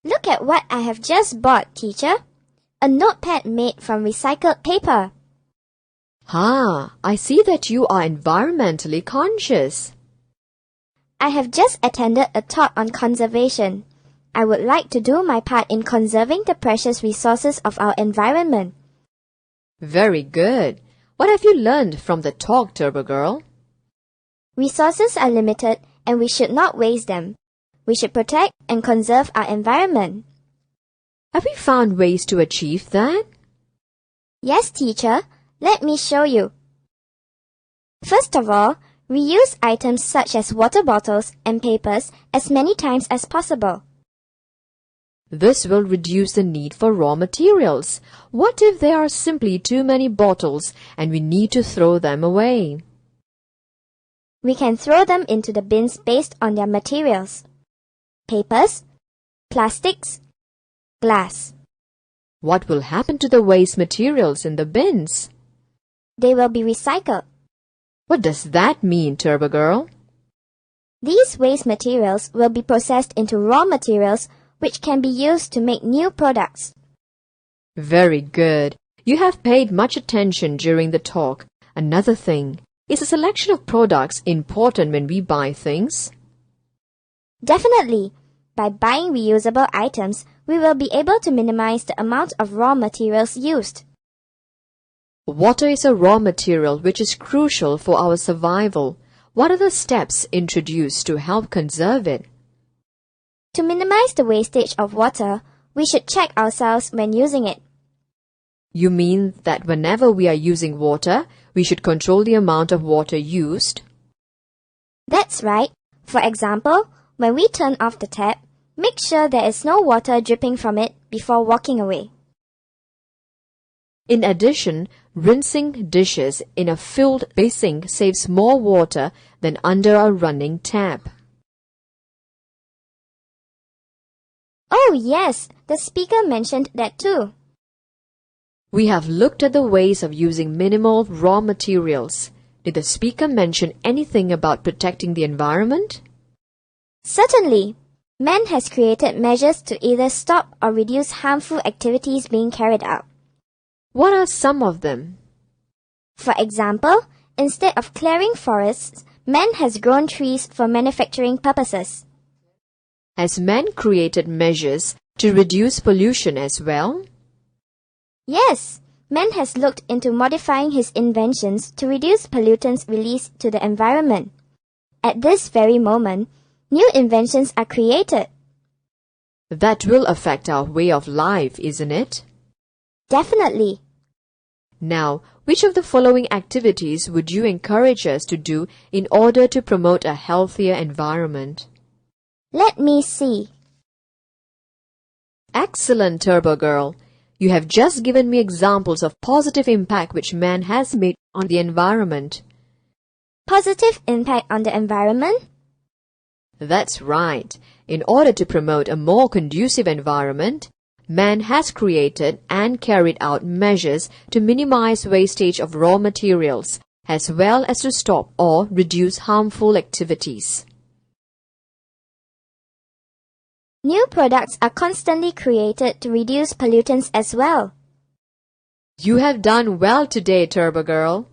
Look at what I have just bought, teacher. A notepad made from recycled paper. I see that you are environmentally conscious. I have just attended a talk on conservation. I would like to do my part in conserving the precious resources of our environment. Very good. What have you learned from the talk, Turbo Girl? Resources are limited and we should not waste them. We should protect and conserve our environment. Have we found ways to achieve that? Yes, teacher. Let me show you. First of all, reuse items such as water bottles and papers as many times as possible. This will reduce the need for raw materials. What if there are simply too many bottles and we need to throw them away? We can throw them into the bins based on their materials. Papers, plastics, glass. What will happen to the waste materials in the bins? They will be recycled. What does that mean, Turbo Girl? These waste materials will be processed into raw materials which can be used to make new products. Very good. You have paid much attention during the talk. Another thing, is a selection of products important when we buy things? Definitely. By buying reusable items, we will be able to minimize the amount of raw materials used. Water is a raw material which is crucial for our survival. What are the steps introduced to help conserve it? To minimize the wastage of water, we should check ourselves when using it. You mean that whenever we are using water, we should control the amount of water used? That's right. For example, when we turn off the tap, make sure there is no water dripping from it before walking away. In addition, rinsing dishes in a filled basin saves more water than under a running tap. Oh yes, the speaker mentioned that too. We have looked at the ways of using minimal raw materials. Did the speaker mention anything about protecting the environment? Certainly. Man has created measures to either stop or reduce harmful activities being carried out. What are some of them? For example, instead of clearing forests, man has grown trees for manufacturing purposes. Has man created measures to reduce pollution as well? Yes, man has looked into modifying his inventions to reduce pollutants released to the environment. At this very moment, new inventions are created. That will affect our way of life, isn't it? Definitely. Now, which of the following activities would you encourage us to do in order to promote a healthier environment? Let me see. Excellent, Turbo Girl. You have just given me examples of positive impact which man has made on the environment. Positive impact on the environment? That's right. In order to promote a more conducive environment, man has created and carried out measures to minimize wastage of raw materials, as well as to stop or reduce harmful activities. New products are constantly created to reduce pollutants as well. You have done well today, Turbo Girl.